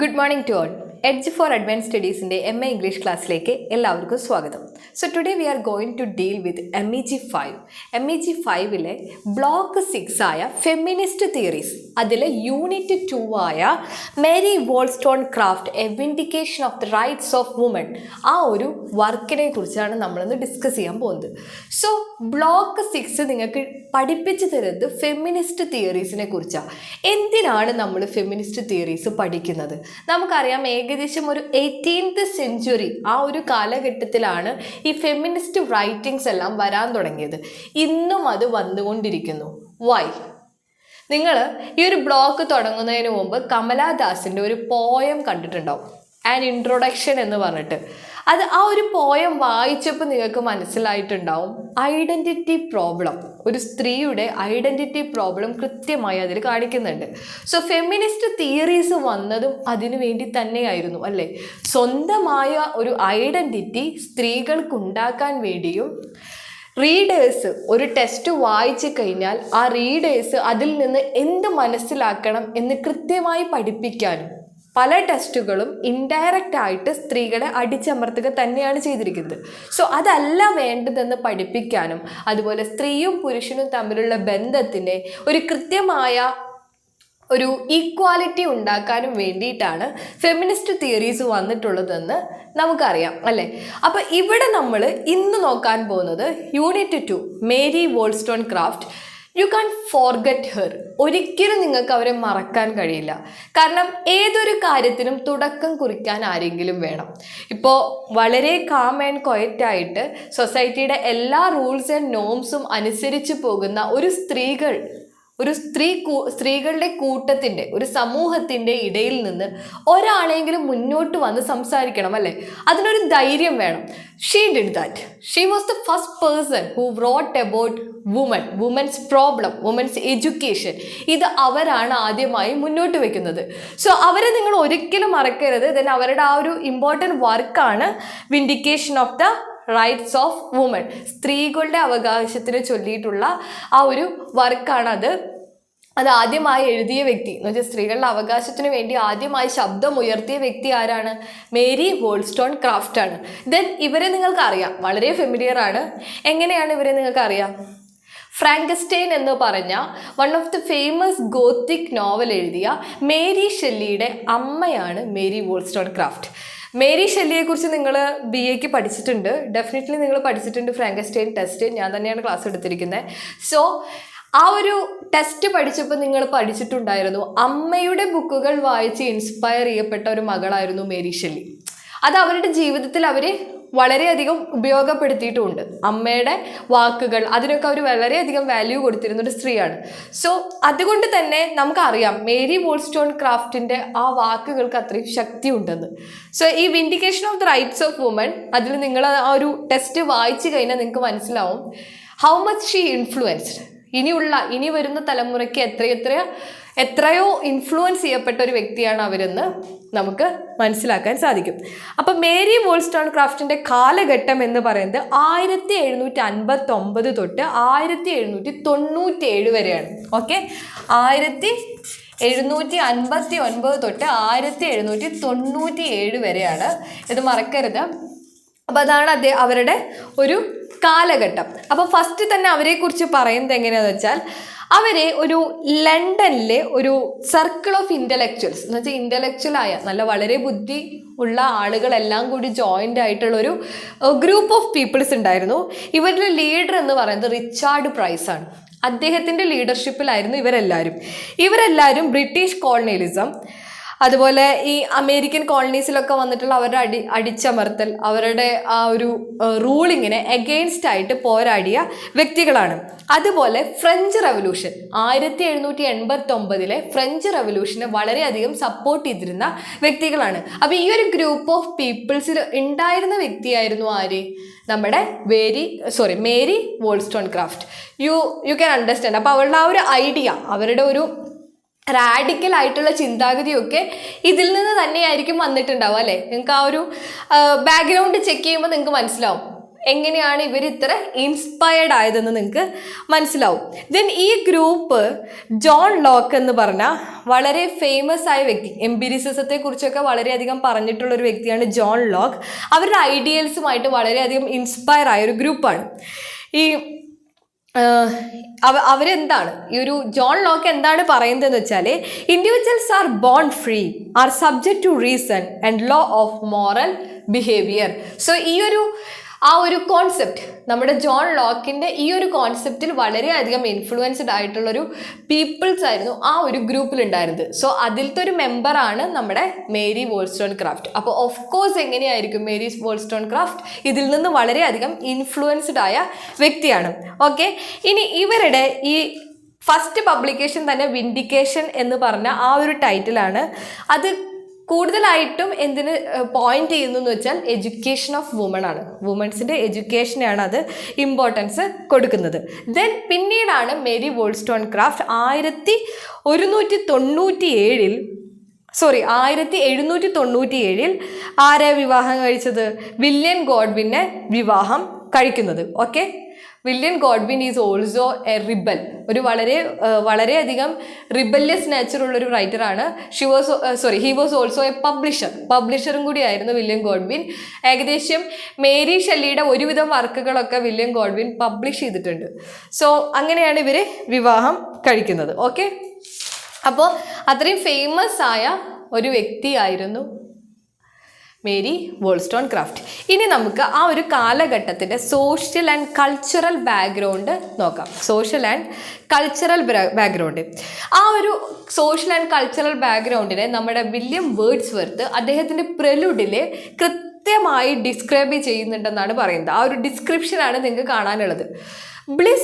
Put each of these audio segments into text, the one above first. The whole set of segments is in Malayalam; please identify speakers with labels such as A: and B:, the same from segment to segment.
A: Good morning to all. Edge for Advanced Studies in the MA English class like എല്ലാവർക്കും സ്വാഗതം. So today we are going to deal with MEG 5. MEG 5 block 6 ആയ ഫെമിനിസ്റ്റ് തിയറീസ് അതിലെ യൂണിറ്റ് 2 ആയ Mary Wollstonecraft a vindication of the rights of woman ആ ഒരു വർക്കിനെ കുറിച്ചാണ് നമ്മളിന്ന് ഡിസ്കസ് ചെയ്യാൻ പോകുന്നത്. സോ ബ്ലോക്ക് 6 നിങ്ങൾക്ക് പഠിപ്പിച്ചു തരുന്നത് ഫെമിനിസ്റ്റ് തിയറീസിനെ കുറിച്ചാണ്. എന്തിനാണ് നമ്മൾ ഫെമിനിസ്റ്റ് തിയറീസ് പഠിക്കുന്നത്? നമുക്കറിയാം ഏകദേശം ഒരു 18th സെഞ്ച്വറി ആ ഒരു കാലഘട്ടത്തിലാണ് ഈ ഫെമിനിസ്റ്റ് റൈറ്റിങ്സ് എല്ലാം വരാൻ തുടങ്ങിയത്. ഇന്നും അത് വന്നുകൊണ്ടിരിക്കുന്നു. വൈ? നിങ്ങൾ ഈ ഒരു ബ്ലോക്ക് തുടങ്ങുന്നതിന് മുമ്പ് കമലാദാസിൻ്റെ ഒരു പോയം കണ്ടിട്ടുണ്ടാവും, ആൻ ഇൻട്രൊഡക്ഷൻ എന്ന് പറഞ്ഞിട്ട്. അത് ആ ഒരു പോയം വായിച്ചപ്പോൾ നിങ്ങൾക്ക് മനസ്സിലായിട്ടുണ്ടാവും ഐഡൻറ്റിറ്റി പ്രോബ്ലം, ഒരു സ്ത്രീയുടെ ഐഡൻറ്റിറ്റി പ്രോബ്ലം കൃത്യമായി അതിൽ കാണിക്കുന്നുണ്ട്. സോ ഫെമിനിസ്റ്റ് തിയറീസ് വന്നതും അതിനു വേണ്ടി തന്നെയായിരുന്നു അല്ലേ? സ്വന്തമായ ഒരു ഐഡൻറ്റിറ്റി സ്ത്രീകൾക്കുണ്ടാക്കാൻ വേണ്ടിയും റീഡേഴ്സ് ഒരു ടെസ്റ്റ് വായിച്ചു കഴിഞ്ഞാൽ ആ റീഡേഴ്സ് അതിൽ നിന്ന് എന്ത് മനസ്സിലാക്കണം എന്ന് കൃത്യമായി പഠിപ്പിക്കാനും പല ടെസ്റ്റുകളും ഇൻഡയറക്റ്റ് ആയിട്ട് സ്ത്രീകളെ അടിച്ചമർത്തുക തന്നെയാണ് ചെയ്തിരിക്കുന്നത്. സോ അതല്ല വേണ്ടതെന്ന് പഠിപ്പിക്കാനും അതുപോലെ സ്ത്രീയും പുരുഷനും തമ്മിലുള്ള ബന്ധത്തിൻ്റെ ഒരു കൃത്യമായ ഒരു ഈക്വാലിറ്റി ഉണ്ടാക്കാനും വേണ്ടിയിട്ടാണ് ഫെമിനിസ്റ്റ് തിയറീസ് വന്നിട്ടുള്ളതെന്ന് നമുക്കറിയാം അല്ലേ? അപ്പോൾ ഇവിടെ നമ്മൾ ഇന്ന് നോക്കാൻ പോകുന്നത് unit 2 Mary Wollstonecraft. You can forget her. ഒരിക്കലും നിങ്ങൾക്ക് അവരെ മറക്കാൻ കഴിയില്ല. കാരണം ഏതൊരു കാര്യത്തിനും തുടക്കം കുറിക്കാൻ ആരെങ്കിലും വേണം. ഇപ്പോൾ വളരെ കാം ആൻഡ് ക്വയറ്റായിട്ട് സൊസൈറ്റിയുടെ എല്ലാ റൂൾസ് ആൻഡ് നോംസും അനുസരിച്ച് പോകുന്ന സ്ത്രീകളുടെ കൂട്ടത്തിൻ്റെ ഒരു സമൂഹത്തിൻ്റെ ഇടയിൽ നിന്ന് ഒരാളെങ്കിലും മുന്നോട്ട് വന്ന് സംസാരിക്കണം അല്ലേ? അതിനൊരു ധൈര്യം വേണം. She did that. She was the first person who wrote about women's problem, women's education. ഇത് അവരാണ് ആദ്യമായി മുന്നോട്ട് വെക്കുന്നത്. സോ അവരെ നിങ്ങൾ ഒരിക്കലും മറക്കരുത്. ദെൻ അവരുടെ ആ ഒരു ഇമ്പോർട്ടൻറ്റ് വർക്കാണ് vindication of the rights of woman. സ്ത്രീകളുടെ അവകാശത്തിന് ചൊല്ലിയിട്ടുള്ള ആ ഒരു വർക്കാണ് അത് ആദ്യമായി എഴുതിയ വ്യക്തി എന്ന് വെച്ചാൽ സ്ത്രീകളുടെ അവകാശത്തിന് വേണ്ടി ആദ്യമായി ശബ്ദം ഉയർത്തിയ വ്യക്തി ആരാണ്? മേരി വോൾസ്റ്റോൺക്രാഫ്റ്റ് ആണ്. ദെൻ ഇവരെ നിങ്ങൾക്കറിയാം, വളരെ ഫെമിലിയർ ആണ്. എങ്ങനെയാണ് ഇവരെ നിങ്ങൾക്കറിയാം? ഫ്രാങ്കസ്റ്റൈൻ എന്ന് പറഞ്ഞ one of the famous Gothic novel എഴുതിയ മേരി ഷെല്ലിയുടെ അമ്മയാണ് മേരി വോൾസ്റ്റോൺക്രാഫ്റ്റ്. മേരി ഷെല്ലിയെക്കുറിച്ച് നിങ്ങൾ BAക്ക് പഠിച്ചിട്ടുണ്ട്, ഡെഫിനറ്റ്ലി നിങ്ങൾ പഠിച്ചിട്ടുണ്ട്. ഫ്രാങ്കസ്റ്റൈൻ ടെസ്റ്റ് ഞാൻ തന്നെയാണ് ക്ലാസ് എടുത്തിരിക്കുന്നത്. സോ ആ ഒരു ടെസ്റ്റ് പഠിച്ചപ്പോൾ നിങ്ങൾ പഠിച്ചിട്ടുണ്ടായിരുന്നു അമ്മയുടെ ബുക്കുകൾ വായിച്ച് ഇൻസ്പയർ ചെയ്യപ്പെട്ട ഒരു മകളായിരുന്നു മേരി ഷെല്ലി. അത് അവരുടെ ജീവിതത്തിൽ അവർ വളരെയധികം ഉപയോഗപ്പെടുത്തിയിട്ടുമുണ്ട്. അമ്മയുടെ വാക്കുകൾ അതിനൊക്കെ അവർ വളരെയധികം വാല്യൂ കൊടുത്തിരുന്ന ഒരു സ്ത്രീയാണ്. സോ അതുകൊണ്ട് തന്നെ നമുക്കറിയാം മേരി വോൾസ്റ്റോൺക്രാഫ്റ്റിൻ്റെ ആ വാക്കുകൾക്ക് അത്രയും ശക്തി ഉണ്ടെന്ന്. സോ ഈ vindication of the rights of woman അതിൽ നിങ്ങൾ ആ ഒരു ടെസ്റ്റ് വായിച്ചു കഴിഞ്ഞാൽ നിങ്ങൾക്ക് മനസ്സിലാവും ഹൗ മച്ച് ഷീ ഇൻഫ്ലുവൻസ്ഡ്. ഇനി വരുന്ന തലമുറയ്ക്ക് എത്രയോ ഇൻഫ്ലുവൻസ് ചെയ്യപ്പെട്ട ഒരു വ്യക്തിയാണ് അവരെന്ന് നമുക്ക് മനസ്സിലാക്കാൻ സാധിക്കും. അപ്പം മേരി വോൾസ്റ്റോൺക്രാഫ്റ്റിൻ്റെ കാലഘട്ടം എന്ന് പറയുന്നത് 1759 തൊട്ട് 1797 വരെയാണ്. ഓക്കെ, 1759 തൊട്ട് 1797 വരെയാണ്. ഇത് മറക്കരുത്. അപ്പം അതാണ് അവരുടെ ഒരു കാലഘട്ടം. അപ്പോൾ ഫസ്റ്റ് തന്നെ അവരെക്കുറിച്ച് പറയുന്നത് എങ്ങനെയാണെന്ന് വെച്ചാൽ അവരെ ഒരു ലണ്ടനിലെ ഒരു സർക്കിൾ ഓഫ് ഇൻ്റലക്ച്വൽസ് എന്ന് വെച്ചാൽ ഇൻ്റലക്ച്വലായ നല്ല വളരെ ബുദ്ധി ഉള്ള ആളുകളെല്ലാം കൂടി ജോയിൻ്റ് ആയിട്ടുള്ളൊരു ഗ്രൂപ്പ് ഓഫ് പീപ്പിൾസ് ഉണ്ടായിരുന്നു. ഇവരുടെ ലീഡർ എന്ന് പറയുന്നത് റിച്ചാർഡ് പ്രൈസ് ആണ്. അദ്ദേഹത്തിൻ്റെ ലീഡർഷിപ്പിലായിരുന്നു ഇവരെല്ലാവരും ബ്രിട്ടീഷ് കോളനിയലിസം അതുപോലെ ഈ അമേരിക്കൻ കോളനീസിലൊക്കെ വന്നിട്ടുള്ള അവരുടെ അടിച്ചമർത്തൽ, അവരുടെ ആ ഒരു റൂളിങ്ങിനെ എഗെയിൻസ്റ്റ് ആയിട്ട് പോരാടിയ വ്യക്തികളാണ്. അതുപോലെ ഫ്രഞ്ച് റവല്യൂഷൻ 1789 ഫ്രഞ്ച് റവല്യൂഷനെ വളരെയധികം സപ്പോർട്ട് ചെയ്തിരുന്ന വ്യക്തികളാണ്. അപ്പോൾ ഈ ഒരു ഗ്രൂപ്പ് ഓഫ് പീപ്പിൾസിൽ ഉണ്ടായിരുന്ന വ്യക്തിയായിരുന്നു ആര്? നമ്മുടെ Mary Wollstonecraft. You can understand. അപ്പോൾ അവരുടെ ആ ഒരു ഐഡിയ, അവരുടെ ഒരു റാഡിക്കൽ ആയിട്ടുള്ള ചിന്താഗതിയൊക്കെ ഇതിൽ നിന്ന് തന്നെയായിരിക്കും വന്നിട്ടുണ്ടാവും അല്ലേ? നിങ്ങൾക്ക് ആ ഒരു ബാക്ക്ഗ്രൗണ്ട് ചെക്ക് ചെയ്യുമ്പോൾ നിങ്ങൾക്ക് മനസ്സിലാവും എങ്ങനെയാണ് ഇവർ ഇത്ര ഇൻസ്പയർഡ് ആയതെന്ന് നിങ്ങൾക്ക് മനസ്സിലാവും. ദെൻ ഈ ഗ്രൂപ്പ് ജോൺ ലോക്ക് എന്ന് പറഞ്ഞ വളരെ ഫേമസ് ആയ വ്യക്തി, എംപിരിസിസത്തെ കുറിച്ചൊക്കെ വളരെയധികം പറഞ്ഞിട്ടുള്ള ഒരു വ്യക്തിയാണ് ജോൺ ലോക്ക്. അവരുടെ ഐഡിയൽസുമായിട്ട് വളരെയധികം ഇൻസ്പയർ ആയ ഒരു ഗ്രൂപ്പാണ് ഈ അവരെന്താണ് ഈ ഒരു ജോൺ ലോക്ക് എന്താണ് പറയുന്നതെന്ന് വെച്ചാൽ, individuals are born free, are subject to reason and law of moral behaviour. So ആ ഒരു കോൺസെപ്റ്റ്, നമ്മുടെ ജോൺ ലോക്കിൻ്റെ ഈ ഒരു കോൺസെപ്റ്റിൽ വളരെയധികം ഇൻഫ്ലുവൻസ്ഡ് ആയിട്ടുള്ളൊരു പീപ്പിൾസ് ആയിരുന്നു ആ ഒരു ഗ്രൂപ്പിലുണ്ടായിരുന്നത്. സോ അതിലത്തെ ഒരു മെമ്പറാണ് നമ്മുടെ മേരി വോൾസ്റ്റോൺക്രാഫ്റ്റ്. അപ്പോൾ ഓഫ് കോഴ്സ് എങ്ങനെയായിരിക്കും മേരി വോൾസ്റ്റോൺക്രാഫ്റ്റ് ഇതിൽ നിന്ന് വളരെയധികം ഇൻഫ്ലുവൻസ്ഡ് ആയ വ്യക്തിയാണ്. ഓക്കെ, ഇനി ഇവരുടെ ഈ ഫസ്റ്റ് പബ്ലിക്കേഷൻ തന്നെ വിൻഡിക്കേഷൻ എന്ന് പറഞ്ഞ ആ ഒരു ടൈറ്റിലാണ്. അത് കൂടുതലായിട്ടും എന്തിന് പോയിന്റ് ചെയ്യുന്നു എന്ന് വെച്ചാൽ എഡ്യൂക്കേഷൻ ഓഫ് വുമൺ ആണ്. വുമൻസിൻ്റെ എഡ്യൂക്കേഷനാണ് അത് ഇമ്പോർട്ടൻസ് കൊടുക്കുന്നത്. ദെൻ പിന്നീടാണ് മേരി വോൾസ്റ്റോൺക്രാഫ്റ്റ് 1797 ആരെ വിവാഹം കഴിച്ചത്? വില്യം ഗോഡ്വിനെ വിവാഹം കഴിക്കുന്നത്. Okay, William Godwin is also a rebel, ഒരു വളരെയധികം റിബല്യസ് നേച്ചറുള്ളൊരു റൈറ്ററാണ്. ഹി വാസ് ഓൾസോ എ പബ്ലിഷറും കൂടിയായിരുന്നു വില്യം ഗോഡ്വിൻ. ഏകദേശം മേരി ഷെല്ലിയുടെ ഒരുവിധം വർക്കുകളൊക്കെ വില്യം ഗോഡ്വിൻ പബ്ലിഷ് ചെയ്തിട്ടുണ്ട്. സോ അങ്ങനെയാണ് ഇവർ വിവാഹം കഴിക്കുന്നത്. ഓക്കെ, അപ്പോൾ അത്രയും ഫേമസ് ആയ ഒരു വ്യക്തിയായിരുന്നു മേരി വോൾസ്റ്റോൺക്രാഫ്റ്റ്. ഇനി നമുക്ക് ആ ഒരു കാലഘട്ടത്തിൻ്റെ സോഷ്യൽ ആൻഡ് കൾച്ചറൽ ബാക്ക്ഗ്രൗണ്ട് നോക്കാം. സോഷ്യൽ ആൻഡ് കൾച്ചറൽ ബാക്ക്ഗ്രൗണ്ട്, ആ ഒരു സോഷ്യൽ ആൻഡ് കൾച്ചറൽ ബാക്ക്ഗ്രൗണ്ടിനെ നമ്മുടെ വില്യം വേർഡ്സ്വർത്ത് അദ്ദേഹത്തിൻ്റെ പ്രെലുഡിൽ കൃത്യമായി ഡിസ്ക്രൈബ് ചെയ്യുന്നുണ്ടെന്നാണ് പറയുന്നത്. ആ ഒരു ഡിസ്ക്രിപ്ഷനാണ് നിങ്ങൾക്ക് കാണാനുള്ളത്. Bliss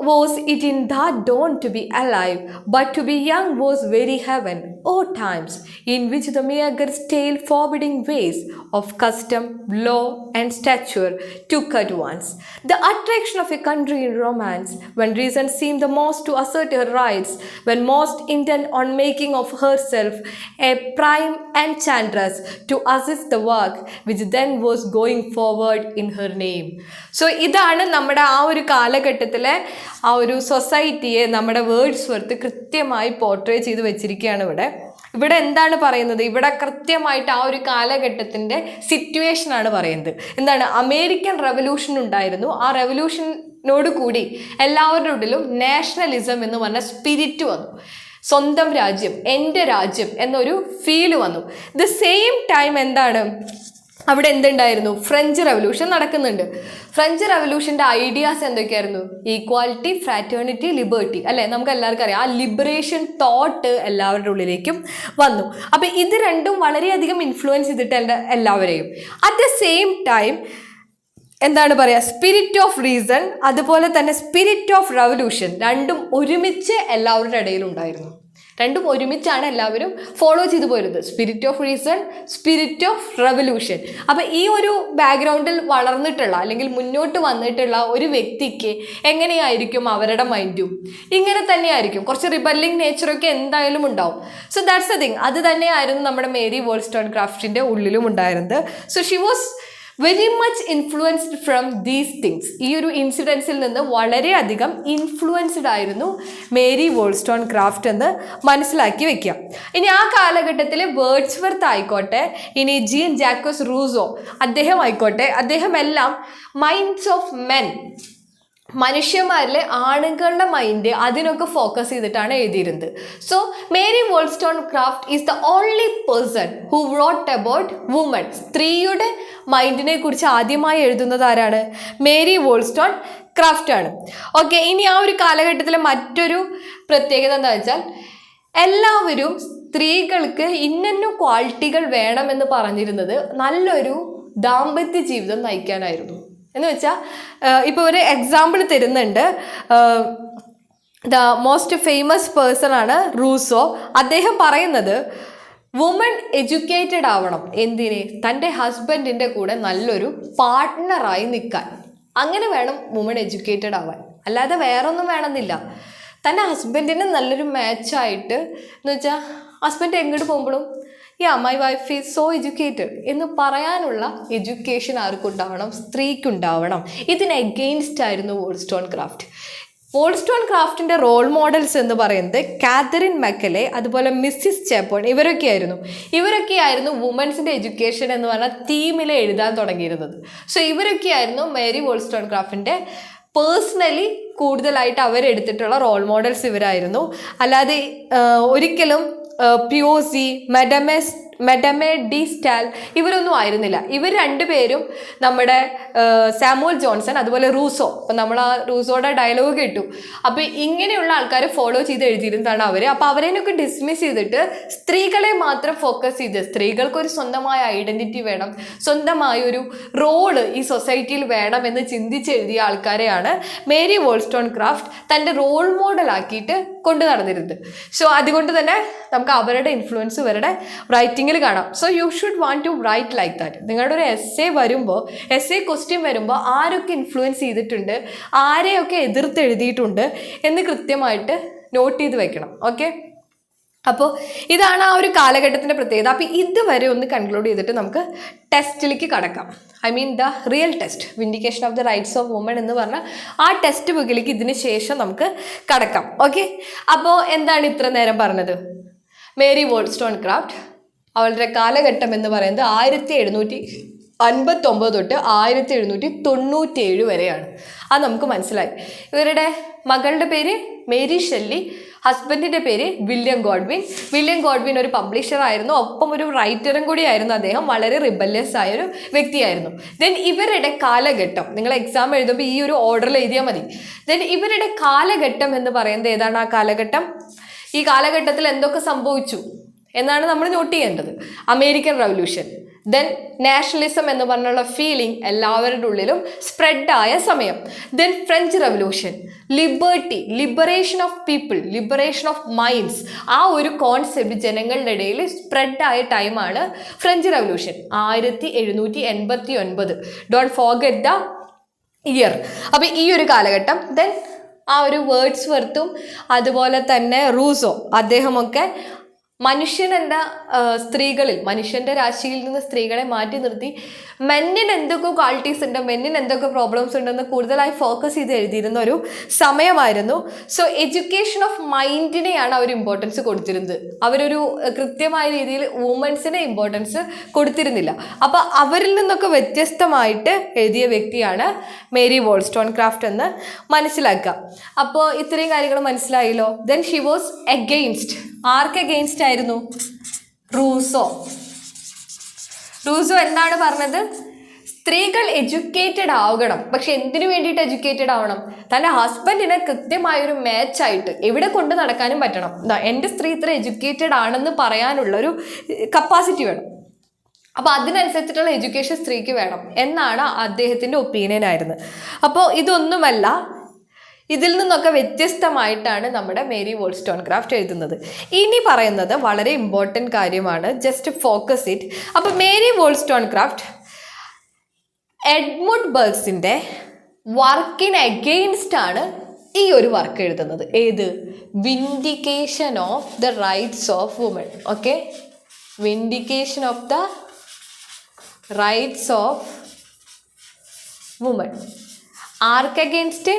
A: was it in that dawn to be alive, but to be young was very heaven. O times in which the mere stale forbidding ways of custom, law and stature took at once the attraction of a country in romance, when reason seemed the most to assert her rights, when most intent on making of herself a prime enchantress to assist the work which then was going forward in her name. So ഇതാണ് നമ്മുടെ ആ ഒരു കാലഘട്ടത്തിലെ ആ ഒരു സൊസൈറ്റിയെ നമ്മുടെ വേർഡ്സ്വർത്ത് കൃത്യമായി പോർട്രേ ചെയ്ത് വെച്ചിരിക്കുകയാണ്. ഇവിടെ എന്താണ് പറയുന്നത്? ഇവിടെ കൃത്യമായിട്ട് ആ ഒരു കാലഘട്ടത്തിൻ്റെ സിറ്റുവേഷനാണ് പറയുന്നത്. എന്താണ്? അമേരിക്കൻ റെവല്യൂഷൻ ഉണ്ടായിരുന്നു. ആ റെവല്യൂഷനോട് കൂടി എല്ലാവരുടെ ഉള്ളിലും നാഷണലിസം എന്ന് പറഞ്ഞ സ്പിരിറ്റ് വന്നു. സ്വന്തം രാജ്യം, എൻ്റെ രാജ്യം എന്നൊരു ഫീല് വന്നു. ദ സെയിം ടൈം എന്താണ് അവിടെ എന്തുണ്ടായിരുന്നു? ഫ്രഞ്ച് റെവല്യൂഷൻ നടക്കുന്നുണ്ട്. ഫ്രഞ്ച് റെവല്യൂഷൻ്റെ ഐഡിയാസ് എന്തൊക്കെയായിരുന്നു? ഈക്വാലിറ്റി, ഫ്രാറ്റേണിറ്റി, ലിബർട്ടി, അല്ലേ? നമുക്ക് എല്ലാവർക്കും അറിയാം. ആ ലിബറേഷൻ തോട്ട് എല്ലാവരുടെ ഉള്ളിലേക്കും വന്നു. അപ്പം ഇത് രണ്ടും വളരെയധികം ഇൻഫ്ലുവൻസ് ചെയ്തിട്ട് എല്ലാവരെയും. അറ്റ് ദ സെയിം ടൈം എന്താണ് പറയുക, സ്പിരിറ്റ് ഓഫ് റീസൺ അതുപോലെ തന്നെ സ്പിരിറ്റ് ഓഫ് റെവല്യൂഷൻ രണ്ടും ഒരുമിച്ച് എല്ലാവരുടെ ഇടയിലുണ്ടായിരുന്നു. രണ്ടും ഒരുമിച്ചാണ് എല്ലാവരും ഫോളോ ചെയ്തു പോരുന്നത്. Spirit of reason, spirit of revolution. അപ്പം ഈ ഒരു ബാക്ക്ഗ്രൗണ്ടിൽ വളർന്നിട്ടുള്ള അല്ലെങ്കിൽ മുന്നോട്ട് വന്നിട്ടുള്ള ഒരു വ്യക്തിക്ക് എങ്ങനെയായിരിക്കും അവരുടെ മൈൻഡും? ഇങ്ങനെ തന്നെയായിരിക്കും. കുറച്ച് റിബല്ലിംഗ് നേച്ചറൊക്കെ എന്തായാലും ഉണ്ടാവും. So that's A thing. അത് തന്നെയായിരുന്നു നമ്മുടെ മേരി വോൾസ്റ്റോൺക്രാഫ്റ്റിൻ്റെ ഉള്ളിലും ഉണ്ടായിരുന്നത്. So she was very much influenced from these things. ഈ ഒരു ഇൻസിഡൻസിൽ നിന്ന് വളരെയധികം ഇൻഫ്ലുവൻസ്ഡ് ആയിരുന്നു മേരി വോൾസ്റ്റോൺക്രാഫ്റ്റ് എന്ന് മനസ്സിലാക്കി വെക്കുക. ഇനി ആ കാലഘട്ടത്തിൽ വേർഡ്സ്വർത്ത് ആയിക്കോട്ടെ, ഇനി ജീൻ ജാക്കോസ് റൂസോ അദ്ദേഹം ആയിക്കോട്ടെ, അദ്ദേഹമെല്ലാം മൈൻഡ്സ് ഓഫ് മെൻ, മനുഷ്യന്മാരിലെ ആണുങ്ങളുടെ മൈൻഡ് അതിനൊക്കെ ഫോക്കസ് ചെയ്തിട്ടാണ് എഴുതിയിരുന്നത്. So Mary Wollstonecraft is the only person who wrote about woman. സ്ത്രീയുടെ മൈൻഡിനെ കുറിച്ച് ആദ്യമായി എഴുതുന്നത് ആരാണ്? മേരി വോൾസ്റ്റോൺക്രാഫ്റ്റ് ആണ്. ഓക്കെ, ഇനി ആ ഒരു കാലഘട്ടത്തിലെ മറ്റൊരു പ്രത്യേകത എന്താ വെച്ചാൽ, എല്ലാവരും സ്ത്രീകൾക്ക് ഇന്ന ക്വാളിറ്റികൾ വേണമെന്ന് പറഞ്ഞിരുന്നത് നല്ലൊരു ദാമ്പത്യ ജീവിതം നയിക്കാനായിരുന്നു. എന്ന് വെച്ചാൽ ഇപ്പോൾ ഒരു എക്സാമ്പിൾ തരുന്നുണ്ട്. ദ മോസ്റ്റ് ഫേമസ് പേഴ്സൺ ആണ് റൂസോ. അദ്ദേഹം പറയുന്നത് വുമൺ എഡ്യൂക്കേറ്റഡ് ആവണം. എന്തിന്? തൻ്റെ ഹസ്ബൻഡിൻ്റെ കൂടെ നല്ലൊരു പാർട്ട്ണറായി നിൽക്കാൻ. അങ്ങനെ വേണം വുമൺ എഡ്യൂക്കേറ്റഡ് ആവാൻ, അല്ലാതെ വേറൊന്നും വേണമെന്നില്ല. തൻ്റെ ഹസ്ബൻഡിന് നല്ലൊരു മാച്ചായിട്ട് എന്ന് വെച്ചാൽ ഹസ്ബൻഡ് എങ്ങോട്ട് പോകുമ്പോഴും my wife is so educated എന്ന് പറയാനുള്ള എഡ്യൂക്കേഷൻ ആർക്കുണ്ടാവണം? സ്ത്രീക്കുണ്ടാവണം. ഇതിന് എഗെയിൻസ്റ്റ് ആയിരുന്നു വോൾസ്റ്റോൺക്രാഫ്റ്റ്. വോൾസ്റ്റോൺക്രാഫ്റ്റിൻ്റെ റോൾ മോഡൽസ് എന്ന് പറയുന്നത് കാതറിൻ മെക്കലെ, അതുപോലെ മിസ്സിസ് ചെപ്പോൺ, ഇവരൊക്കെയായിരുന്നു വുമൻസിൻ്റെ എഡ്യൂക്കേഷൻ എന്ന് പറഞ്ഞ തീമിൽ എഴുതാൻ തുടങ്ങിയിരുന്നത്. സോ ഇവരൊക്കെയായിരുന്നു മേരി വോൾസ്റ്റോൺക്രാഫ്റ്റിൻ്റെ പേഴ്സണലി കൂടുതലായിട്ട് അവരെടുത്തിട്ടുള്ള റോൾ മോഡൽസ് ഇവരായിരുന്നു. അല്ലാതെ ഒരിക്കലും പിയോസി, മെഡമെ ഡി സ്റ്റാൽ ഇവരൊന്നും ആയിരുന്നില്ല. ഇവർ രണ്ടുപേരും നമ്മുടെ സാമുവൽ ജോൺസൺ, അതുപോലെ റൂസോ, അപ്പം നമ്മൾ ആ റൂസോയുടെ ഡയലോഗ് കേട്ടു. അപ്പോൾ ഇങ്ങനെയുള്ള ആൾക്കാരെ ഫോളോ ചെയ്ത് എഴുതിയിരുന്നതാണ് അവർ. അപ്പോൾ അവരേനൊക്കെ ഡിസ്മിസ് ചെയ്തിട്ട് സ്ത്രീകളെ മാത്രം ഫോക്കസ് ചെയ്ത് സ്ത്രീകൾക്കൊരു സ്വന്തമായ ഐഡൻറ്റിറ്റി വേണം, സ്വന്തമായൊരു റോള് ഈ സൊസൈറ്റിയിൽ വേണം എന്ന് ചിന്തിച്ചെഴുതിയ ആൾക്കാരെയാണ് മേരി വോൾസ്റ്റോൺക്രാഫ്റ്റ് തൻ്റെ റോൾ മോഡലാക്കിയിട്ട് കൊണ്ടു നടന്നിരുന്നത്. സോ അതുകൊണ്ട് തന്നെ നമുക്ക് അവരുടെ ഇൻഫ്ലുവൻസ് ഇവരുടെ റൈറ്റിങ്ങിൽ കാണാം. So you should want to write like that. നിങ്ങളുടെ ഒരു എസ്സേ ക്വസ്റ്റ്യൻ വരുമ്പോൾ ആരൊക്കെ ഇൻഫ്ലുവൻസ് ചെയ്തിട്ടുണ്ട്, ആരെയൊക്കെ എതിർത്തെഴുതിയിട്ടുണ്ട് എന്ന് കൃത്യമായിട്ട് നോട്ട് ചെയ്ത് വെക്കണം. ഓക്കെ, അപ്പോൾ ഇതാണ് ആ ഒരു കാലഘട്ടത്തിൻ്റെ പ്രത്യേകത. അപ്പോൾ ഇതുവരെ ഒന്ന് കൺക്ലൂഡ് ചെയ്തിട്ട് നമുക്ക് ടെസ്റ്റിലേക്ക് കടക്കാം. The real test, vindication of the rights of woman എന്ന് പറഞ്ഞ ആ ടെക്സ്റ്റ് ബുക്കിലേക്ക് ഇതിന് ശേഷം നമുക്ക് കടക്കാം. ഓക്കെ, അപ്പോൾ എന്താണ് ഇത്ര നേരം പറഞ്ഞത്? മേരി വോൾസ്റ്റോൺക്രാഫ്റ്റ് അവളുടെ കാലഘട്ടം എന്ന് പറയുന്നത് 1759 തൊട്ട് 1797 വരെയാണ്. അത് നമുക്ക് മനസ്സിലായി. ഇവരുടെ മകളുടെ പേര് മേരി ഷെല്ലി, ഹസ്ബൻഡിൻ്റെ പേര് വില്യം ഗോഡ്വിൻ ഒരു പബ്ലിഷറായിരുന്നു, ഒപ്പം ഒരു റൈറ്ററും കൂടിയായിരുന്നു അദ്ദേഹം. വളരെ റിബല്യസ് ആയൊരു വ്യക്തിയായിരുന്നു. ദെൻ ഇവരുടെ കാലഘട്ടം, നിങ്ങൾ എക്സാം എഴുതുമ്പോൾ ഈ ഒരു ഓർഡറിൽ എഴുതിയാൽ മതി. ദെൻ ഇവരുടെ കാലഘട്ടം എന്ന് പറയുന്നത് ഏതാണ്? ആ കാലഘട്ടം, ഈ കാലഘട്ടത്തിൽ എന്തൊക്കെ സംഭവിച്ചു എന്നാണ് നമ്മൾ നോട്ട് ചെയ്യേണ്ടത്. അമേരിക്കൻ റവല്യൂഷൻ, ദെൻ നാഷണലിസം എന്ന് പറഞ്ഞുള്ള ഫീലിംഗ് എല്ലാവരുടെ ഉള്ളിലും സ്പ്രെഡായ സമയം, then French revolution, liberation of people, liberation of minds, ആ ഒരു കോൺസെപ്റ്റ് ജനങ്ങളുടെ ഇടയിൽ സ്പ്രെഡായ ടൈമാണ് French revolution 1789. Don't forget the year. അപ്പോൾ ഈ ഒരു കാലഘട്ടം. ദെൻ ആ ഒരു വേർഡ്സ്വർത്തും അതുപോലെ തന്നെ റൂസോ അദ്ദേഹമൊക്കെ മനുഷ്യൻ്റെ രാശിയിൽ നിന്ന് സ്ത്രീകളെ മാറ്റി നിർത്തി മെന്നിന് എന്തൊക്കെ ക്വാളിറ്റീസ് ഉണ്ട്, മെന്നിന് എന്തൊക്കെ പ്രോബ്ലംസ് ഉണ്ടെന്ന് കൂടുതലായി ഫോക്കസ് ചെയ്ത് എഴുതിയിരുന്ന ഒരു സമയമായിരുന്നു. സോ എഡ്യൂക്കേഷൻ ഓഫ് മൈൻഡിനെയാണ് അവർ ഇമ്പോർട്ടൻസ് കൊടുത്തിരുന്നത്. അവരൊരു കൃത്യമായ രീതിയിൽ വുമൻസിനെ ഇമ്പോർട്ടൻസ് കൊടുത്തിരുന്നില്ല. അപ്പോൾ അവരിൽ നിന്നൊക്കെ വ്യത്യസ്തമായിട്ട് എഴുതിയ വ്യക്തിയാണ് മേരി വോൾസ്റ്റോൺക്രാഫ്റ്റ് എന്ന് മനസ്സിലാക്കുക. അപ്പോൾ ഇത്രയും കാര്യങ്ങൾ മനസ്സിലായല്ലോ. Then she was against, arc against ആയിരുന്നു? റൂസോ എന്താണ് പറഞ്ഞത്? സ്ത്രീകൾ എഡ്യൂക്കേറ്റഡ് ആവണം. പക്ഷെ എന്തിനു വേണ്ടിയിട്ട് എഡ്യൂക്കേറ്റഡ് ആവണം? തൻ്റെ ഹസ്ബൻഡിനെ കൃത്യമായൊരു മാച്ചായിട്ട് എവിടെ കൊണ്ട് നടക്കാനും പറ്റണം. എൻ്റെ സ്ത്രീ ഇത്ര എഡ്യൂക്കേറ്റഡ് ആണെന്ന് പറയാനുള്ളൊരു കപ്പാസിറ്റി വേണം. അപ്പോൾ അതിനനുസരിച്ചിട്ടുള്ള എഡ്യൂക്കേഷൻ സ്ത്രീക്ക് വേണം എന്നാണ് അദ്ദേഹത്തിൻ്റെ ഒപ്പീനിയൻ ആയിരുന്നത്. അപ്പോൾ ഇതൊന്നുമല്ല, ഇതിൽ നിന്നൊക്കെ വ്യത്യസ്തമായിട്ടാണ് നമ്മുടെ മേരി വോൾസ്റ്റോൺക്രാഫ്റ്റ് എഴുതുന്നത്. ഇനി പറയുന്നത് വളരെ ഇമ്പോർട്ടൻറ്റ് കാര്യമാണ്, ജസ്റ്റ് ഫോക്കസ് ഇറ്റ്. അപ്പോൾ മേരി വോൾസ്റ്റോൺക്രാഫ്റ്റ് എഡ്മുണ്ട് ബർഗ്സിൻ്റെ വർക്കിന് എഗെയിൻസ്റ്റ് ആണ് ഈ ഒരു വർക്ക് എഴുതുന്നത്. ഏത്? Vindication of the rights of woman. Okay, vindication of the rights of woman. ആർക്ക് അഗെയിൻസ്റ്റ്?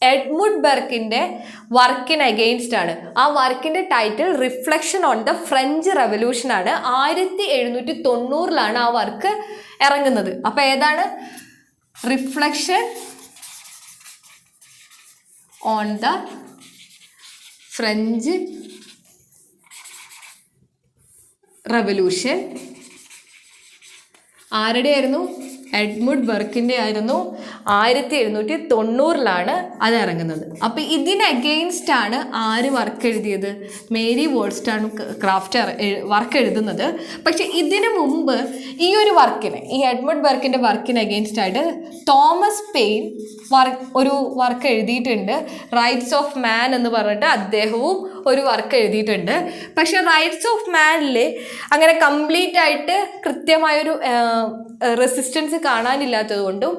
A: എഡ്മുണ്ട് ബർക്കിൻ്റെ വർക്കിന് അഗെയിൻസ്റ്റ് ആണ്. ആ വർക്കിൻ്റെ title reflection on the French revolution ആണ്. 1790 ആ വർക്ക് ഇറങ്ങുന്നത്. അപ്പോൾ ഏതാണ്? Reflection on the French revolution. ആരുടെ ആയിരുന്നു? എഡ്മുണ്ട് ബർക്കിൻ്റെ ആയിരുന്നു. 1790 അത് ഇറങ്ങുന്നത്. അപ്പോൾ ഇതിന് അഗെയിൻസ്റ്റ് ആണ് ആര് വർക്ക് എഴുതിയത്? മേരി വോൾസ്റ്റോൺക്രാഫ്റ്റ് വർക്ക് എഴുതുന്നത്. പക്ഷെ ഇതിനു മുമ്പ് ഈ ഒരു വർക്കിന്, ഈ എഡ്മുണ്ട് ബർക്കിൻ്റെ വർക്കിന് അഗെയിൻസ്റ്റ് ആയിട്ട് തോമസ് പെയിൻ ഒരു വർക്ക് എഴുതിയിട്ടുണ്ട്. റൈറ്റ്സ് ഓഫ് മാൻ എന്ന് പറഞ്ഞിട്ട് അദ്ദേഹവും ഒരു വർക്ക് എഴുതിയിട്ടുണ്ട്. പക്ഷെ റൈറ്റ്സ് ഓഫ് മാനിൽ അങ്ങനെ കംപ്ലീറ്റ് ആയിട്ട് കൃത്യമായൊരു റെസിസ്റ്റൻസ് കാണാനില്ലാത്തത് കൊണ്ടും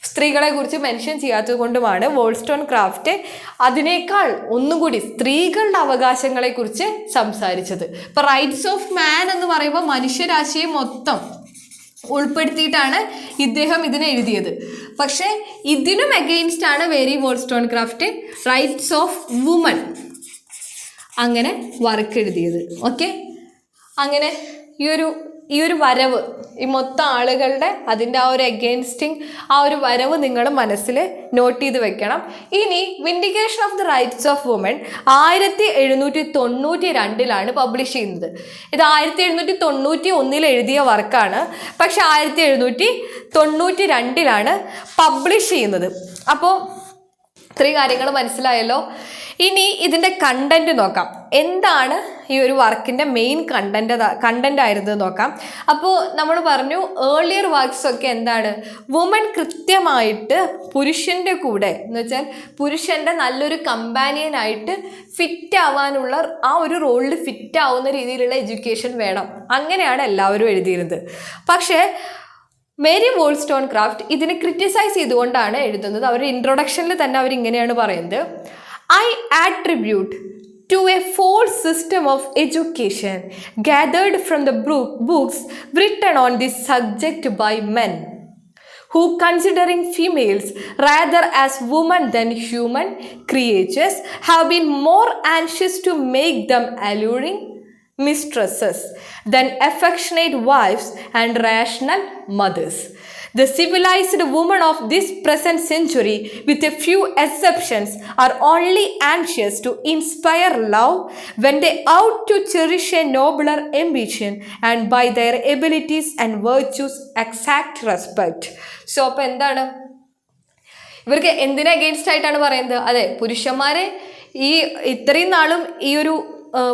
A: സ്ത്രീകളെ കുറിച്ച് മെൻഷൻ ചെയ്യാത്തത് കൊണ്ടുമാണ് വോൾസ്റ്റോൺക്രാഫ്റ്റ് അതിനേക്കാൾ ഒന്നുകൂടി സ്ത്രീകളുടെ അവകാശങ്ങളെ കുറിച്ച് സംസാരിച്ചത്. ഇപ്പൊ റൈറ്റ്സ് ഓഫ് മാൻ എന്ന് പറയുമ്പോൾ മനുഷ്യരാശിയെ മൊത്തം ഉൾപ്പെടുത്തിയിട്ടാണ് ഇദ്ദേഹം ഇതിനെ എഴുതിയത്. പക്ഷെ ഇതിനും അഗെയിൻസ്റ്റ് ആണ് മേരി വോൾസ്റ്റോൺക്രാഫ്റ്റ് റൈറ്റ്സ് ഓഫ് വുമൺ അങ്ങനെ വർക്ക് എഴുതിയത്. ഓക്കെ, അങ്ങനെ ഈ ഒരു വരവ് ഈ മൊത്തം ആളുകളുടെ അതിൻ്റെ ആ ഒരു അഗെയിൻസ്റ്റിങ് ആ ഒരു വരവ് നിങ്ങൾ മനസ്സിൽ നോട്ട് ചെയ്ത് വെക്കണം. ഇനി vindication of the rights of woman 1792 publish ചെയ്യുന്നത്. ഇത് 1791 എഴുതിയ വർക്കാണ്, പക്ഷെ 1792 പബ്ലിഷ് ചെയ്യുന്നത്. അപ്പോൾ ഇത്രയും കാര്യങ്ങൾ മനസ്സിലായല്ലോ. ഇനി ഇതിൻ്റെ കണ്ടന്റ് നോക്കാം. എന്താണ് ഈ ഒരു വർക്കിൻ്റെ മെയിൻ കണ്ടന്റ് ആയിരുന്നത് നോക്കാം. അപ്പോൾ നമ്മൾ പറഞ്ഞു ഏർലിയർ വർക്ക്സ് ഒക്കെ എന്താണ്, വുമൺ കൃത്യമായിട്ട് പുരുഷൻ്റെ കൂടെ എന്ന് വെച്ചാൽ പുരുഷൻ്റെ നല്ലൊരു കമ്പാനിയനായിട്ട് ഫിറ്റ് ആവാനുള്ള ആ ഒരു റോളിൽ ഫിറ്റ് ആവുന്ന രീതിയിലുള്ള എഡ്യൂക്കേഷൻ വേണം, അങ്ങനെയാണ് എല്ലാവരും എഴുതിയിരുന്നത്. പക്ഷേ മേരി വോൾസ്റ്റോൺക്രാഫ്റ്റ് ഇതിനെ ക്രിറ്റിസൈസ് ചെയ്തുകൊണ്ടാണ് എഴുതുന്നത്. അവർ ഇൻട്രൊഡക്ഷനിൽ തന്നെ അവരിങ്ങനെയാണ് പറയുന്നത്: I attribute to a false system of education gathered from the books written on this subject by men, who, considering females rather as women than human creatures, have been more anxious to make them alluring mistresses than affectionate wives and rational mothers. The civilized women of this present century, with a few exceptions, are only anxious to inspire love when they ought to cherish a nobler ambition and by their abilities and virtues exact respect. So, അപ്പോൾ എന്താണ് ഇവർക്ക് എന്തിനെ അഗെയിൻസ്റ്റ് ആയിട്ടാണ് പറയുന്നത്? അതെ, പുരുഷന്മാരെ ഈ ഇത്രയും നാളും ഈ ഒരു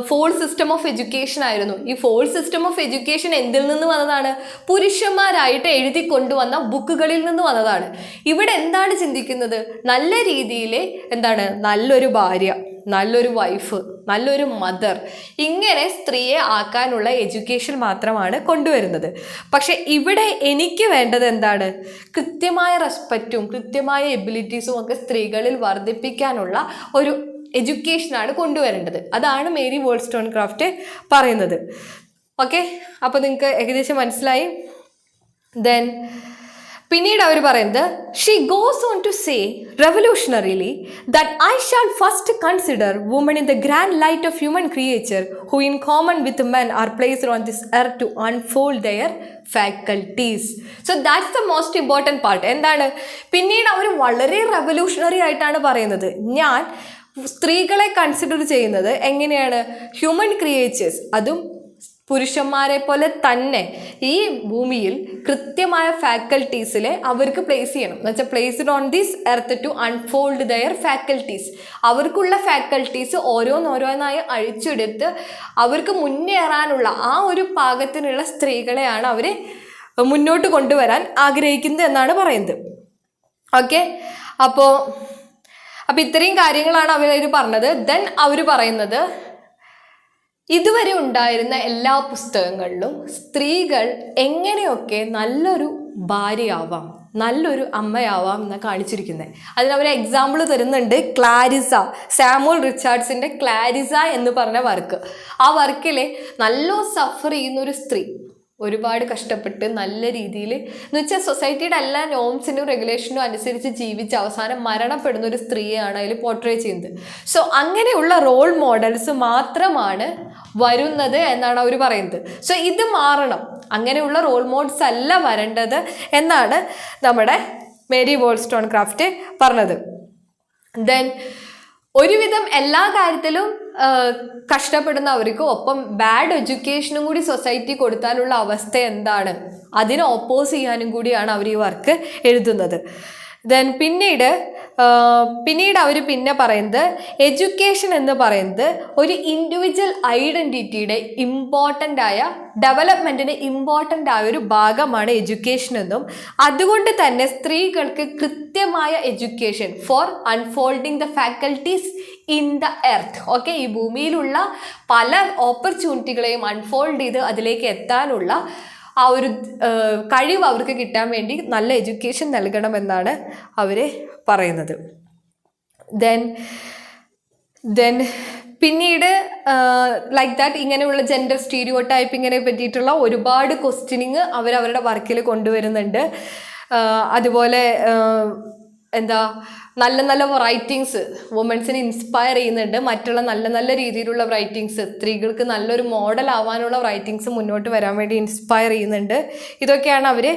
A: ഫോൾ സിസ്റ്റം ഓഫ് എഡ്യൂക്കേഷൻ ആയിരുന്നു. ഈ ഫോൾ സിസ്റ്റം ഓഫ് എഡ്യൂക്കേഷൻ എന്തിൽ നിന്ന് വന്നതാണ്? പുരുഷന്മാരായിട്ട് എഴുതി കൊണ്ടുവന്ന ബുക്കുകളിൽ നിന്ന് വന്നതാണ്. ഇവിടെ എന്താണ് ചിന്തിക്കുന്നത്? നല്ല രീതിയിൽ എന്താണ്, നല്ലൊരു ഭാര്യ, നല്ലൊരു വൈഫ്, നല്ലൊരു മദർ, ഇങ്ങനെ സ്ത്രീയെ ആക്കാനുള്ള എഡ്യൂക്കേഷൻ മാത്രമാണ് കൊണ്ടുവരുന്നത്. പക്ഷെ ഇവിടെ എനിക്ക് വേണ്ടത് എന്താണ്? കൃത്യമായ റെസ്പെക്റ്റും കൃത്യമായ എബിലിറ്റീസും ഒക്കെ സ്ത്രീകളിൽ വർദ്ധിപ്പിക്കാനുള്ള ഒരു എഡ്യൂക്കേഷനാണ് കൊണ്ടുവരേണ്ടത്. അതാണ് മേരി വോൾസ്റ്റോൺക്രാഫ്റ്റ് പറയുന്നത്. ഓക്കെ, അപ്പോൾ നിങ്ങൾക്ക് ഏകദേശം മനസ്സിലായി. ദെൻ പിന്നീട് അവർ പറയുന്നത്, she goes on to say revolutionarily that I shall first consider woman in the grand light of human creature who in common with men are placed on this earth to unfold their faculties. So that's the most important part. എന്താണ് പിന്നീട് അവർ വളരെ റെവല്യൂഷണറി ആയിട്ടാണ് പറയുന്നത്, ഞാൻ സ്ത്രീകളെ കൺസിഡർ ചെയ്യുന്നത് എങ്ങനെയാണ്? ഹ്യൂമൻ ക്രിയേച്ചേഴ്സ്, അതും പുരുഷന്മാരെ പോലെ തന്നെ ഈ ഭൂമിയിൽ കൃത്യമായ ഫാക്കൽറ്റീസിൽ അവർക്ക് പ്ലേസ് ചെയ്യണം. എന്ന് വെച്ചാൽ placed on this earth to unfold their faculties. അവർക്കുള്ള ഫാക്കൽറ്റീസ് ഓരോന്നോരോന്നായി അഴിച്ചെടുത്ത് അവർക്ക് മുന്നേറാനുള്ള ആ ഒരു പാകത്തിനുള്ള സ്ത്രീകളെയാണ് അവർ മുന്നോട്ട് കൊണ്ടുവരാൻ ആഗ്രഹിക്കുന്നത് എന്നാണ് പറയുന്നത്. ഓക്കെ, അപ്പോൾ ഇത്രയും കാര്യങ്ങളാണ് അവർ പറഞ്ഞത്. ദെൻ അവർ പറയുന്നത്, ഇതുവരെ ഉണ്ടായിരുന്ന എല്ലാ പുസ്തകങ്ങളിലും സ്ത്രീകൾ എങ്ങനെയൊക്കെ നല്ലൊരു ഭാര്യയാവാം, നല്ലൊരു അമ്മയാവാം എന്ന് കാണിച്ചിരിക്കുന്നത്. അതിനവർ എക്സാമ്പിൾ തരുന്നുണ്ട്. ക്ലാരിസ, സാമുവൽ റിച്ചാർഡ്സിൻ്റെ ക്ലാരിസ എന്ന് പറഞ്ഞ വർക്ക്. ആ വർക്കിൽ നല്ല സഫർ ചെയ്യുന്നൊരു സ്ത്രീ, ഒരുപാട് കഷ്ടപ്പെട്ട് നല്ല രീതിയിൽ എന്ന് വെച്ചാൽ സൊസൈറ്റിയുടെ എല്ലാ നോംസിനും റെഗുലേഷനും അനുസരിച്ച് ജീവിച്ച് അവസാനം മരണപ്പെടുന്ന ഒരു സ്ത്രീയാണ് അതിൽ പോർട്രേ ചെയ്യുന്നത്. സോ അങ്ങനെയുള്ള റോൾ മോഡൽസ് മാത്രമാണ് വരുന്നത് എന്നാണ് അവർ പറയുന്നത്. സോ ഇത് മാറണം, അങ്ങനെയുള്ള റോൾ മോഡൽസ് അല്ല വരേണ്ടത് എന്നാണ് നമ്മുടെ മേരി വോൾസ്റ്റോൺക്രാഫ്റ്റ് പറഞ്ഞത്. ദെൻ ഒരുവിധം എല്ലാ കാര്യത്തിലും കഷ്ടപ്പെടുന്നവർക്ക് ഒപ്പം ബാഡ് എഡ്യൂക്കേഷനും കൂടി സൊസൈറ്റി കൊടുത്താലുള്ള അവസ്ഥ എന്താണ്, അതിനെ ഓപ്പോസ് ചെയ്യാനും കൂടിയാണ് അവർ ഈ വർക്ക് എഴുതുന്നത്. ദെൻ പിന്നീട് അവർ പിന്നെ പറയുന്നത്, എഡ്യൂക്കേഷൻ എന്ന് പറയുന്നത് ഒരു ഇൻഡിവിജ്വൽ ഐഡൻറ്റിറ്റിയുടെ ഡെവലപ്മെൻറ്റിന് ഇമ്പോർട്ടൻ്റ് ആയ ഒരു ഭാഗമാണ് എഡ്യൂക്കേഷൻ എന്നും, അതുകൊണ്ട് തന്നെ സ്ത്രീകൾക്ക് കൃത്യമായ education for unfolding the faculties in the earth. Okay, ഈ ഭൂമിയിലുള്ള പല ഓപ്പർച്യൂണിറ്റികളെയും അൺഫോൾഡ് ചെയ്ത് അതിലേക്ക് എത്താനുള്ള ആ ഒരു കഴിവ് അവർക്ക് കിട്ടാൻ വേണ്ടി നല്ല എഡ്യൂക്കേഷൻ നൽകണമെന്നാണ് അവർ പറയുന്നത്. ദെൻ പിന്നീട് ലൈക്ക് ദാറ്റ് ഇങ്ങനെയുള്ള ജെൻഡർ സ്റ്റീരിയോ ടൈപ്പിങ്ങിനെ പറ്റിയിട്ടുള്ള ഒരുപാട് ക്വസ്റ്റ്യനിങ് അവരവരുടെ വർക്കിൽ കൊണ്ടുവരുന്നുണ്ട്. അതുപോലെ എന്താ നല്ല നല്ല റൈറ്റിങ്സ് വുമൻസിനെ ഇൻസ്പയർ ചെയ്യുന്നുണ്ട്. മറ്റുള്ള നല്ല നല്ല രീതിയിലുള്ള റൈറ്റിങ്സ്, സ്ത്രീകൾക്ക് നല്ലൊരു മോഡൽ ആവാനുള്ള റൈറ്റിങ്സ് മുന്നോട്ട് വരാൻ വേണ്ടി ഇൻസ്പയർ ചെയ്യുന്നുണ്ട്. ഇതൊക്കെയാണ് അവർ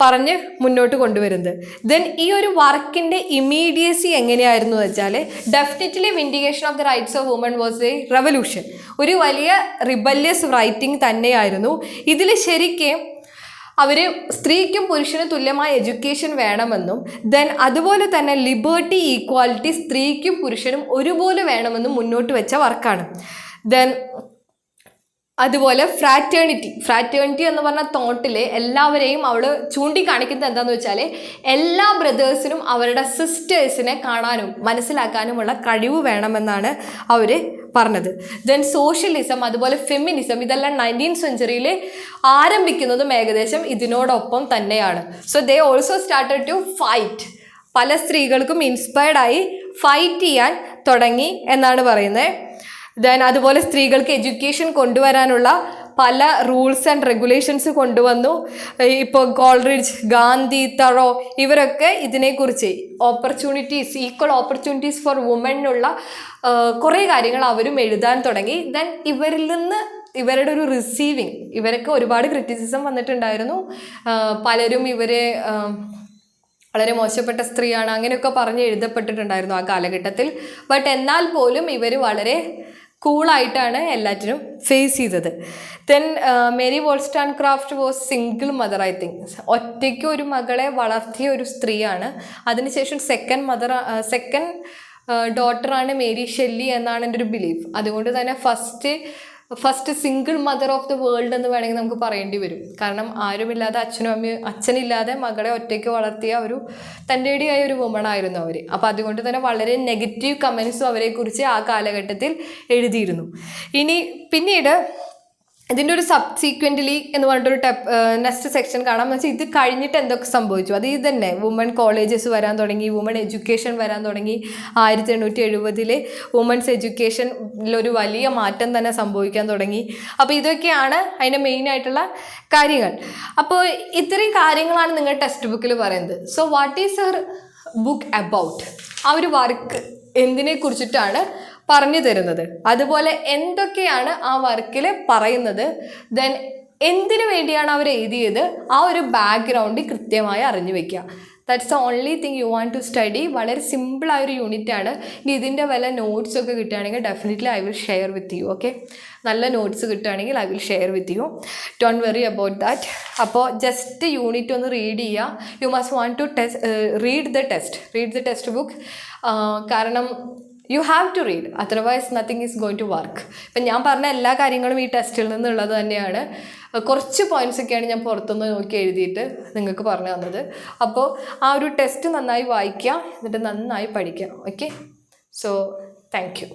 A: പറഞ്ഞ് മുന്നോട്ട് കൊണ്ടുവരുന്നത്. ദെൻ ഈ ഒരു വർക്കിൻ്റെ ഇമ്മീഡിയസി എങ്ങനെയായിരുന്നു വെച്ചാൽ, definitely vindication of the rights of woman was A revolution. ഒരു വലിയ റിബല്യസ് റൈറ്റിംഗ് തന്നെയായിരുന്നു. ഇതിൽ ശരിക്കും അവർ സ്ത്രീക്കും പുരുഷനും തുല്യമായ എഡ്യൂക്കേഷൻ വേണമെന്നും ദെൻ അതുപോലെ തന്നെ ലിബർട്ടി ഈക്വാലിറ്റി സ്ത്രീക്കും പുരുഷനും ഒരുപോലെ വേണമെന്നും മുന്നോട്ട് വെച്ച വർക്കാണ്. ദെൻ അതുപോലെ ഫ്രാറ്റേണിറ്റി എന്ന് പറഞ്ഞ തോട്ടിൽ എല്ലാവരെയും അവൾ ചൂണ്ടിക്കാണിക്കുന്നത് എന്താണെന്ന് വെച്ചാൽ, എല്ലാ ബ്രദേഴ്സിനും അവരുടെ സിസ്റ്റേഴ്സിനെ കാണാനും മനസ്സിലാക്കാനുമുള്ള കഴിവ് വേണമെന്നാണ് അവർ പറഞ്ഞത്. ദെൻ സോഷ്യലിസം, അതുപോലെ ഫെമിനിസം, ഇതെല്ലാം 19th സെഞ്ച്വറിയിൽ ആരംഭിക്കുന്നതും ഏകദേശം ഇതിനോടൊപ്പം തന്നെയാണ്. So they also started to fight. പല സ്ത്രീകൾക്കും ഇൻസ്പയർഡായി ഫൈറ്റ് ചെയ്യാൻ തുടങ്ങി എന്നാണ് പറയുന്നത്. ദെൻ അതുപോലെ സ്ത്രീകൾക്ക് എഡ്യൂക്കേഷൻ കൊണ്ടുവരാനുള്ള പല റൂൾസ് ആൻഡ് റെഗുലേഷൻസ് കൊണ്ടുവന്നു. ഇപ്പോൾ കോൾറിഡ്ജ്, ഗാന്ധി, തറോ ഇവരൊക്കെ ഇതിനെക്കുറിച്ച് ഈക്വൽ ഓപ്പർച്യൂണിറ്റീസ് ഫോർ വുമനുള്ള കുറേ കാര്യങ്ങൾ അവരും എഴുതാൻ തുടങ്ങി. ദെൻ ഇവരിൽ നിന്ന് ഇവരുടെ ഒരു റിസീവിങ്, ഇവരൊക്കെ ഒരുപാട് ക്രിറ്റിസിസം വന്നിട്ടുണ്ടായിരുന്നു. പലരും ഇവരെ വളരെ മോശപ്പെട്ട സ്ത്രീയാണ് അങ്ങനെയൊക്കെ പറഞ്ഞ് എഴുതപ്പെട്ടിട്ടുണ്ടായിരുന്നു ആ കാലഘട്ടത്തിൽ. ബട്ട് എന്നാൽ പോലും ഇവർ വളരെ കൂളായിട്ടാണ് എല്ലാറ്റിനും ഫേസ് ചെയ്തത്. Then Mary Wollstonecraft was single mother, I think ഒറ്റയ്ക്ക് ഒരു മകളെ വളർത്തിയ ഒരു സ്ത്രീയാണ്. അതിനുശേഷം സെക്കൻഡ് ഡോട്ടറാണ് മേരി ഷെല്ലി എന്നാണ് എൻ്റെ ഒരു ബിലീഫ്. അതുകൊണ്ട് തന്നെ first single mother of the world എന്ന് വേണമെങ്കിൽ നമുക്ക് പറയേണ്ടി വരും. കാരണം ആരുമില്ലാതെ അച്ഛനില്ലാതെ മകളെ ഒറ്റയ്ക്ക് വളർത്തിയ ഒരു തൻ്റെടിയായ ഒരു വുമണായിരുന്നു അവർ. അപ്പോൾ അതുകൊണ്ട് തന്നെ വളരെ നെഗറ്റീവ് കമൻസും അവരെക്കുറിച്ച് ആ കാലഘട്ടത്തിൽ എഴുതിയിരുന്നു. പിന്നീട് ഇതിൻ്റെ ഒരു സബ്സീക്വൻ്റ്ലി എന്ന് പറഞ്ഞിട്ടൊരു നെക്സ്റ്റ് സെക്ഷൻ കാണാം. എന്ന് വെച്ചാൽ ഇത് കഴിഞ്ഞിട്ട് എന്തൊക്കെ സംഭവിച്ചു, അത് ഇത് തന്നെ വുമൺ കോളേജസ് വരാൻ തുടങ്ങി, വുമൺ എഡ്യൂക്കേഷൻ വരാൻ തുടങ്ങി. 1870 വുമൺസ് എഡ്യൂക്കേഷനിലൊരു വലിയ മാറ്റം തന്നെ സംഭവിക്കാൻ തുടങ്ങി. അപ്പോൾ ഇതൊക്കെയാണ് അതിൻ്റെ മെയിനായിട്ടുള്ള കാര്യങ്ങൾ. അപ്പോൾ ഇത്രയും കാര്യങ്ങളാണ് നിങ്ങൾ ടെക്സ്റ്റ് ബുക്കിൽ പറയുന്നത്. So what is Har book about? ആ ഒരു വർക്ക് എന്തിനെ കുറിച്ചിട്ടാണ് പറഞ്ഞു തരുന്നത്, അതുപോലെ എന്തൊക്കെയാണ് ആ വർക്കിൽ പറയുന്നത്, ദെൻ എന്തിനു വേണ്ടിയാണ് അവർ എഴുതിയത്, ആ ഒരു ബാക്ക്ഗ്രൗണ്ട് കൃത്യമായി അറിഞ്ഞു വെക്കുക. That's the only thing you want to study. വളരെ സിമ്പിളായൊരു യൂണിറ്റാണ്. ഇനി ഇതിൻ്റെ വല്ല നോട്ട്സൊക്കെ കിട്ടുകയാണെങ്കിൽ definitely I will share with you. Okay, നല്ല നോട്ട്സ് കിട്ടുകയാണെങ്കിൽ I will share with you. Don't worry about that. അപ്പോൾ ജസ്റ്റ് യൂണിറ്റ് ഒന്ന് റീഡ് ചെയ്യുക. You must want to read the textbook. കാരണം you have to read, otherwise nothing is going to work. ഇപ്പം ഞാൻ പറഞ്ഞ എല്ലാ കാര്യങ്ങളും ഈ ടെസ്റ്റിൽ നിന്നുള്ളത് തന്നെയാണ്. കുറച്ച് പോയിൻറ്റ്സൊക്കെയാണ് ഞാൻ പുറത്തുനിന്ന് നോക്കി എഴുതിയിട്ട് നിങ്ങൾക്ക് പറഞ്ഞു തന്നത്. അപ്പോൾ ആ ഒരു ടെസ്റ്റ് നന്നായി വായിക്കുക, എന്നിട്ട് നന്നായി പഠിക്കുക. Okay, so thank you.